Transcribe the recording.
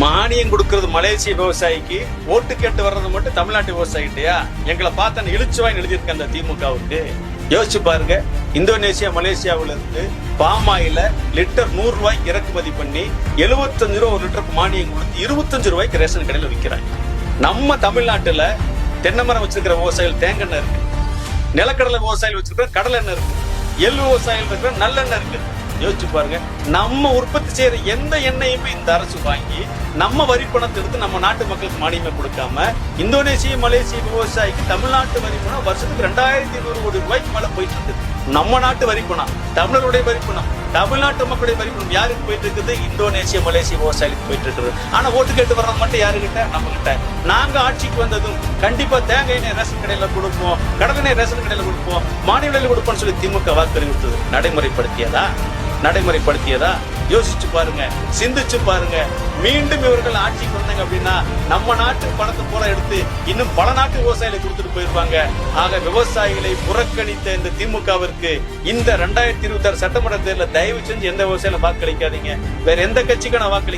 மானியம் கொடுக்கறது மலேசிய விவசாயிக்கு, ஓட்டு கேட்டு வர்றது மட்டும் தமிழ்நாட்டு விவசாயிகிட்டயா? எங்களை பார்த்து இழுச்சுவாய் எழுதியிருக்க அந்த திமுகவுக்கு யோசிச்சு பாருங்க. இந்தோனேசியா மலேசியாவில இருந்து பாமாயில லிட்டர் 100 ரூபாய்க்கு இறக்குமதி பண்ணி 75 ரூபாய் ஒரு லிட்டருக்கு மானியம் கொடுத்து 25 ரூபாய்க்கு ரேஷன் கடையில விற்கிறாங்க. நம்ம தமிழ்நாட்டுல தென்னை மரம் வச்சிருக்கிற விவசாயிகள் தேங்கெண்ணெய் இருக்கு, நிலக்கடலை விவசாயிகள் வச்சிருக்கிற கடலை எண்ணெய் இருக்கு, எள்ளு விவசாயிகள் இருக்கிற நல்லெண்ணெய் இருக்கு. யோசிச்சு பாருங்க. நம்ம உற்பத்தி செய்யற எந்த எண்ணெயுமே இந்த அரசு வாங்கி நம்ம வரி பணத்தை எடுத்து நம்ம நாட்டு மக்களுக்கு மானியமே கொடுக்காம இந்தோனேசிய மலேசிய விவசாயிக்கு தமிழ்நாட்டு வரி பணம் வருஷத்துக்கு 2200 கோடி ரூபாய்க்கு மேல போயிட்டு இருக்குது. நம்ம நாட்டு வரி பணம், தமிழருடைய வரி பணம், தமிழ்நாட்டு மக்களுடைய வரி பணம் யாருக்கு போயிட்டு இருக்குது? இந்தோனேசிய மலேசிய விவசாயிகளுக்கு போயிட்டு இருக்குது. ஆனா ஓட்டு கேட்டு வர்றது மட்டும் யாருக்கிட்ட? நம்ம கிட்ட. நாங்க ஆட்சிக்கு வந்ததும் கண்டிப்பா தேங்காய் எண்ணெய் ரேஷன் கடையில கொடுப்போம், கடலை எண்ணெய் ரேஷன் கடையில கொடுப்போம், மானிய விலையில கொடுப்போம்னு சொல்லி திமுக வாக்குறுதி நடைமுறைப்படுத்தியதா? யோசிச்சு பாருங்க, சிந்திச்சு பாருங்க. மீண்டும் இவர்கள் ஆட்சிக்கு வந்தாங்க அப்படின்னா நம்ம நாட்டு பணத்தை பூரா எடுத்து இன்னும் பல நாட்டு விவசாயிகளை கொடுத்துட்டு போயிருப்பாங்க. ஆக விவசாயிகளை புறக்கணித்த இந்த திமுகவிற்கு இந்த 2026 சட்டமன்ற தேர்தலில் தயவு செஞ்சு எந்த விவசாயில வாக்களிக்காதீங்க. வேற எந்த கட்சிக்கான வாக்களி